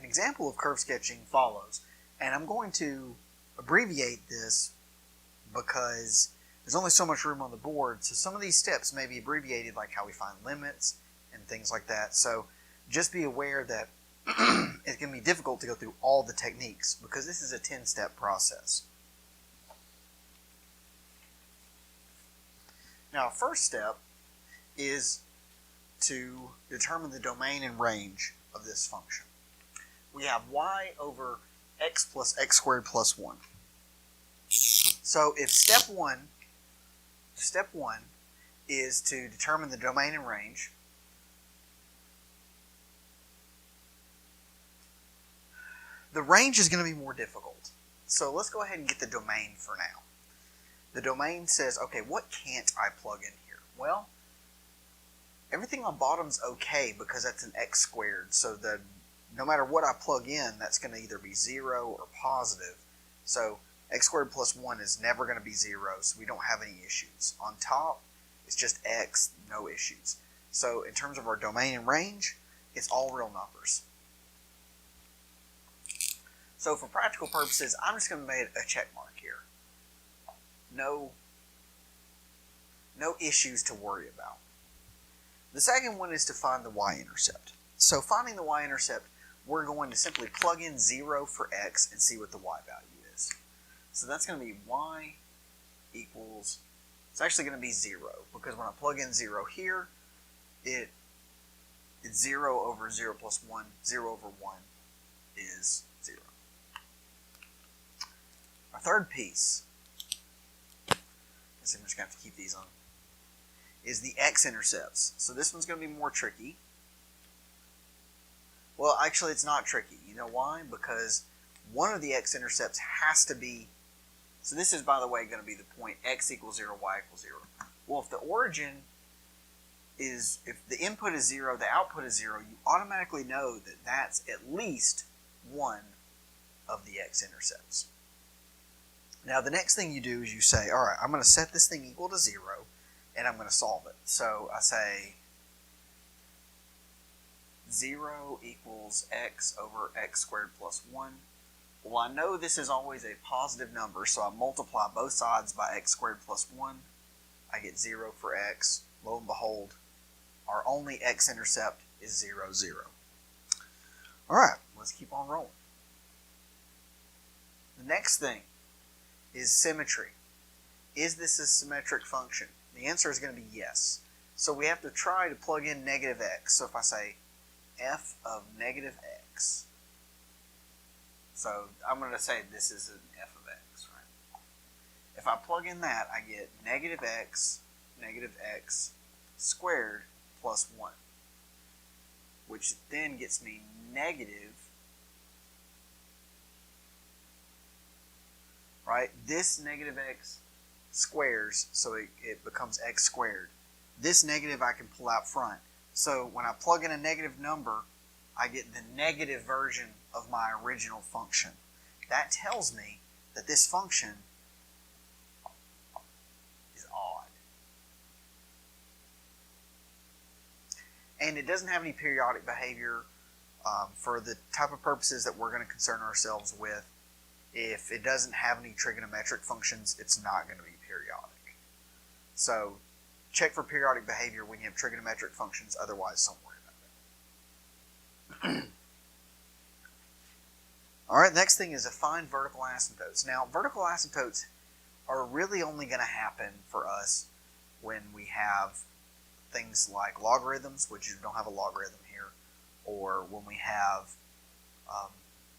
example of curve sketching follows, and I'm going to abbreviate this because there's only so much room on the board, so some of these steps may be abbreviated, like how we find limits and things like that. So just be aware that it's going to be difficult to go through all the techniques because this is a 10-step process. Now, first step is to determine the domain and range of this function. We have y over x plus x squared plus 1. So if step one is to determine the domain and range, the range is going to be more difficult. So let's go ahead and get the domain for now. The domain says, okay, what can't I plug in here? Well, everything on bottom's okay because that's an x squared. So no matter what I plug in, that's going to either be 0 or positive. So x squared plus 1 is never going to be 0, so we don't have any issues. On top, it's just x, no issues. So in terms of our domain and range, it's all real numbers. So for practical purposes, I'm just going to make a check mark here. No issues to worry about. The second one is to find the y-intercept. So finding the y-intercept, we're going to simply plug in 0 for x and see what the y value is. So that's going to be y equals, it's actually going to be 0, because when I plug in 0 here, it's 0 over 0 plus 1, 0 over 1 is 0. Our third piece, I guess I'm just going to have to keep these on, is the X-Intercepts. So this one's going to be more tricky. Well, actually it's not tricky. You know why? Because one of the X-Intercepts has to be, so this is, by the way, going to be the point x equals 0, y equals 0. Well, if the origin is, if the input is 0, the output is 0, you automatically know that that's at least one of the X-Intercepts. Now, the next thing you do is you say, all right, I'm going to set this thing equal to 0, and I'm going to solve it. So I say 0 equals x over x squared plus 1. Well, I know this is always a positive number, so I multiply both sides by x squared plus 1. I get 0 for x. Lo and behold, our only x-intercept is 0, 0. All right, let's keep on rolling. The next thing is symmetry. Is this a symmetric function? The answer is going to be yes. So we have to try to plug in negative x. So if I say f of negative x, so I'm going to say this is an f of x, right? If I plug in that, I get negative x squared plus 1, which then gets me negative, right? This negative x squares, so it becomes x squared. This negative I can pull out front. So when I plug in a negative number, I get the negative version of my original function. That tells me that this function is odd. And it doesn't have any periodic behavior. For the type of purposes that we're going to concern ourselves with, if it doesn't have any trigonometric functions, it's not going to be periodic. So check for periodic behavior when you have trigonometric functions, otherwise don't worry about it. Alright, next thing is to find vertical asymptotes. Now, vertical asymptotes are really only going to happen for us when we have things like logarithms, which you don't have a logarithm here, or when we have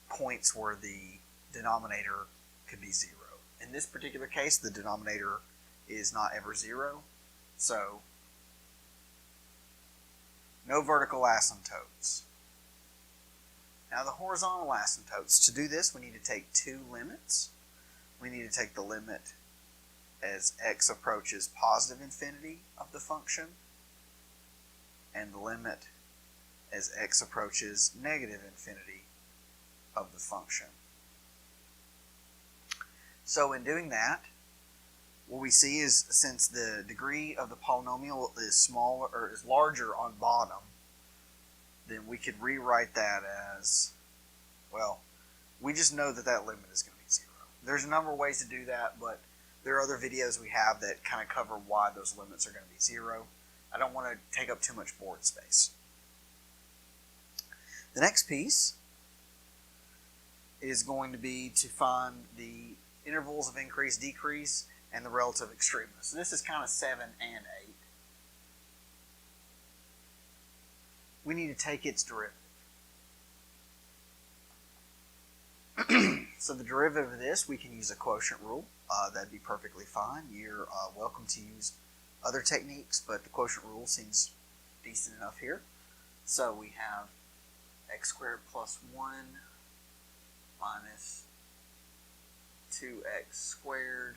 points where the denominator could be 0. In this particular case, the denominator is not ever 0, so no vertical asymptotes. Now the horizontal asymptotes. To do this, we need to take two limits. We need to take the limit as x approaches positive infinity of the function, and the limit as x approaches negative infinity of the function. So in doing that, what we see is, since the degree of the polynomial is smaller or is larger on bottom, then we could rewrite that as Well, we just know that that limit is going to be 0. There's a number of ways to do that, but there are other videos we have that kind of cover why those limits are going to be 0. I don't want to take up too much board space. The next piece is going to be to find the intervals of increase, decrease, and the relative extrema. So this is kind of 7 and 8. We need to take its derivative. So the derivative of this, we can use a quotient rule. That'd be perfectly fine. You're welcome to use other techniques, but the quotient rule seems decent enough here. So we have x squared plus 1 minus 2x squared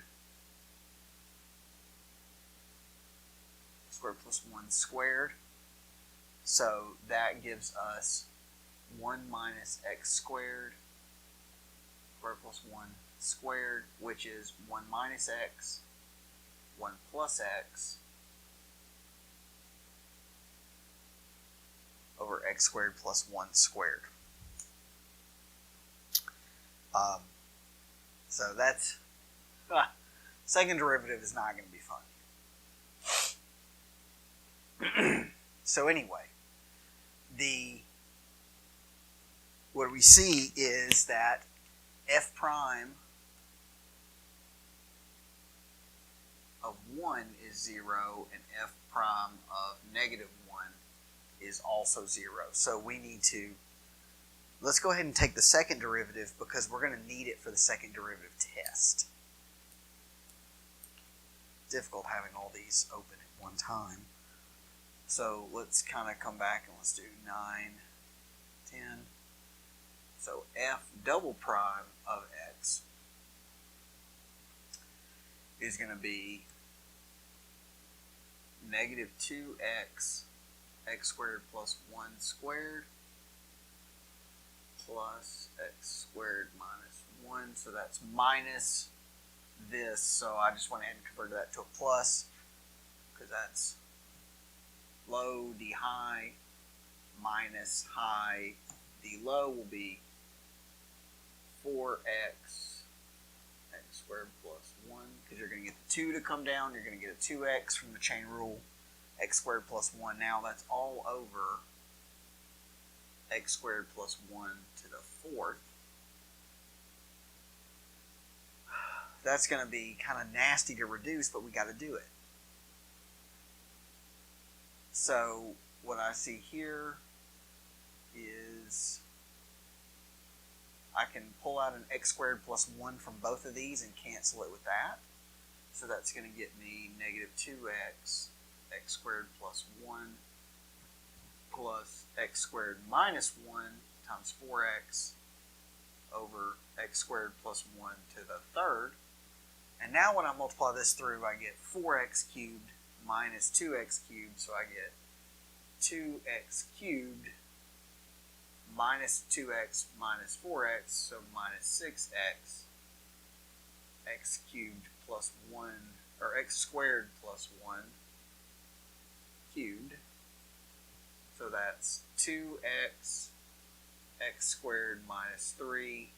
plus 1 squared. So that gives us 1 minus x squared plus 1 squared, which is 1 minus x, 1 plus x, over x squared plus 1 squared. So that's, second derivative is not going to be fun. So anyway, what we see is that f prime of 1 is 0 and f prime of negative 1 is also 0. So we need to, let's go ahead and take the second derivative because we're going to need it for the second derivative test. It's difficult having all these open at one time. So let's kind of come back and let's do 9, 10. So f double prime of x is going to be negative 2x x squared plus 1 squared plus x squared minus 1. So that's minus this. So I just went ahead and converted that to a plus because that's low d high minus high d low will be 4x x squared plus 1, because you're going to get the 2 to come down, you're going to get a 2x from the chain rule, x squared plus 1. Now that's all over x squared plus 1 to the 4th. That's going to be kind of nasty to reduce, but we got to do it. So what I see here is I can pull out an x squared plus 1 from both of these and cancel it with that. So that's going to get me negative 2x x squared plus 1 plus x squared minus 1 times 4x over x squared plus 1 to the 3rd. And now when I multiply this through, I get 4x cubed minus 2x cubed, so I get 2x cubed minus 2x minus 4x, so minus 6x, x cubed plus 1, or x squared plus 1 cubed. So that's 2x, x squared minus 3,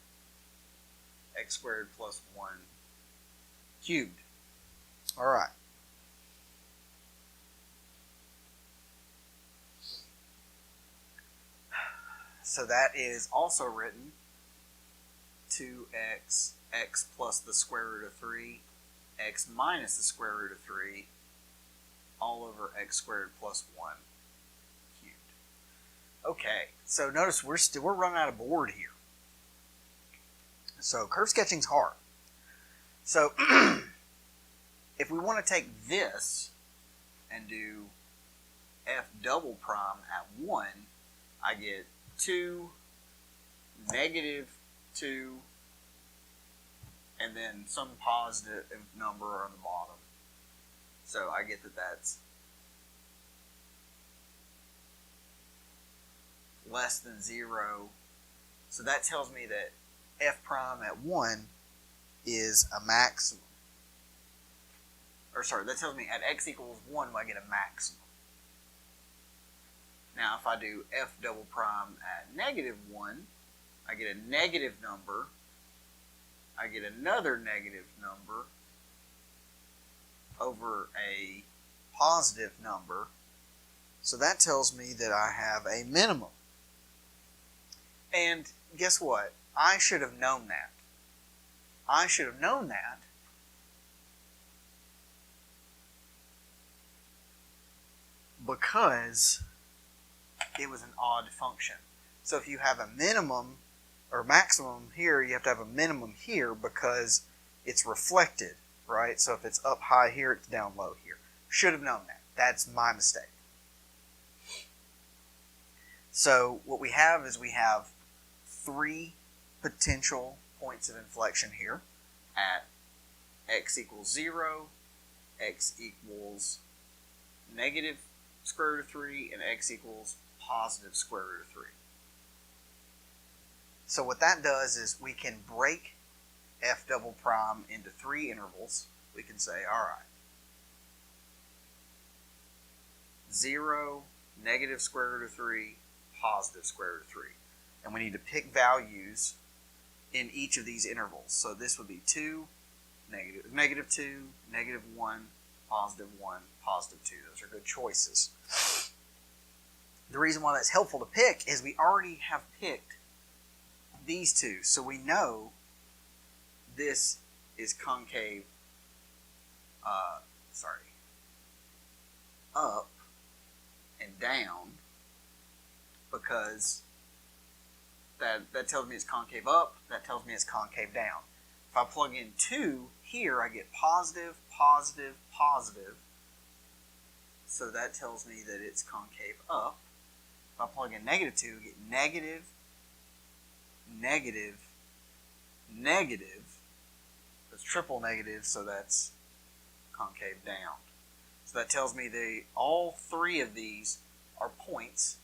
x squared plus 1 cubed. All right. So that is also written 2x, x plus the square root of 3, x minus the square root of 3, all over x squared plus 1 cubed. Okay, so notice we're running out of board here. So curve sketching's hard. So if we want to take this and do f double prime at 1, I get 2, negative 2, and then some positive number on the bottom. So I get that that's less than 0. So that tells me that f prime at 1 is a maximum. Or sorry, that tells me at x equals 1 I get a maximum. Now if I do f double prime at negative 1, I get a negative number, I get another negative number over a positive number. So that tells me that I have a minimum. And guess what? I should have known that. I should have known that because it was an odd function. So if you have a minimum or maximum here, you have to have a minimum here because it's reflected, right? So if it's up high here, it's down low here. Should have known that. That's my mistake. So what we have is we have 3 potential points of inflection here at x equals 0, x equals negative square root of 3, and x equals positive square root of 3. So what that does is we can break f double prime into 3 intervals. We can say, all right, 0, negative square root of 3, positive square root of 3. And we need to pick values in each of these intervals. So this would be 2, negative 2, negative 1, positive 1, positive 2. Those are good choices. The reason why that's helpful to pick is we already have picked these two. So we know this is concave, up and down, because that tells me it's concave up, that tells me it's concave down. If I plug in 2 here, I get positive, positive, positive. So that tells me that it's concave up. If I plug in negative 2, I get negative, negative, negative. That's triple negative, so that's concave down. So that tells me all 3 of these are points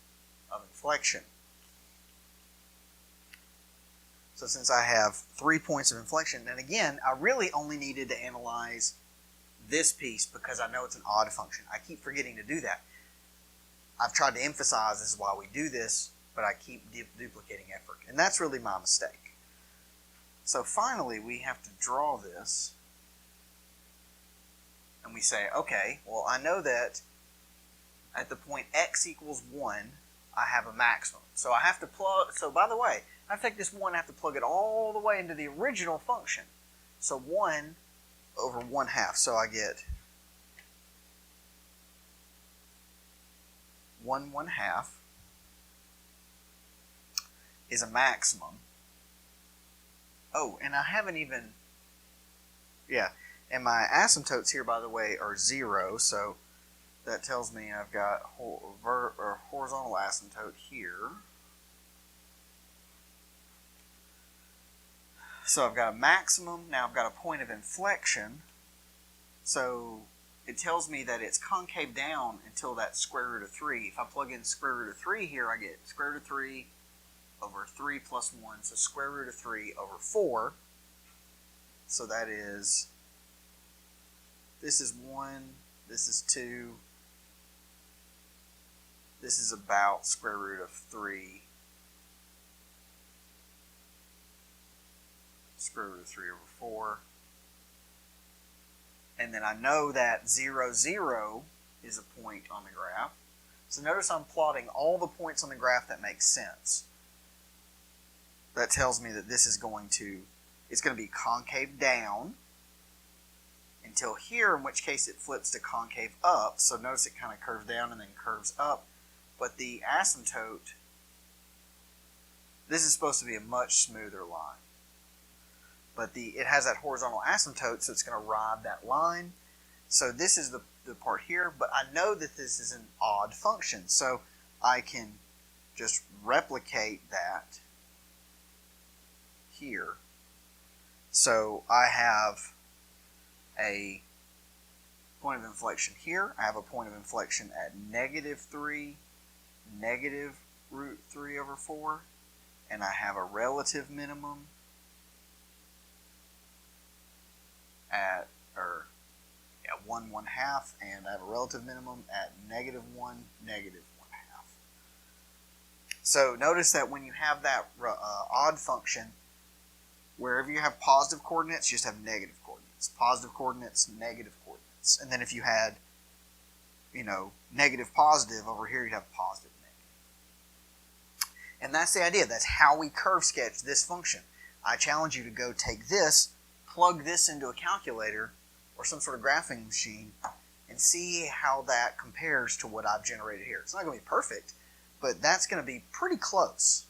of inflection. So since I have 3 points of inflection, and again, I really only needed to analyze this piece because I know it's an odd function. I keep forgetting to do that. I've tried to emphasize this is why we do this, but I keep duplicating effort. And that's really my mistake. So finally, we have to draw this. And we say, okay, well, I know that at the point x equals 1, I have a maximum. So I have to plug, so by the way, I take this 1, I have to plug it all the way into the original function. So 1 over 1/2. So I get 1/1/2 is a maximum. Oh, and I haven't even, and my asymptotes here, by the way, are 0, so that tells me I've got horizontal asymptote here. So I've got a maximum, now I've got a point of inflection, so it tells me that it's concave down until that square root of 3. If I plug in square root of 3 here, I get square root of 3 over 3 plus 1, so square root of 3 over 4. So that is, this is 1, this is 2, this is about square root of 3, square root of 3 over 4. And then I know that 0, 0 is a point on the graph. So notice I'm plotting all the points on the graph that make sense. That tells me that this is it's going to be concave down until here, in which case it flips to concave up. So notice it kind of curves down and then curves up. But the asymptote, this is supposed to be a much smoother line. But it has that horizontal asymptote, so it's going to ride that line. So this is the part here, but I know that this is an odd function, so I can just replicate that here. So I have a point of inflection here. I have a point of inflection at negative 3, negative root 3 over 4, and I have a relative minimum at 1/1/2, and I have a relative minimum at -1, -1/2. So notice that when you have that odd function, wherever you have positive coordinates, you just have negative coordinates. Positive coordinates, negative coordinates. And then if you had, negative positive, over here you'd have positive negative. And that's the idea. That's how we curve sketch this function. I challenge you to go take this, plug this into a calculator or some sort of graphing machine, and see how that compares to what I've generated here. It's not going to be perfect, but that's going to be pretty close.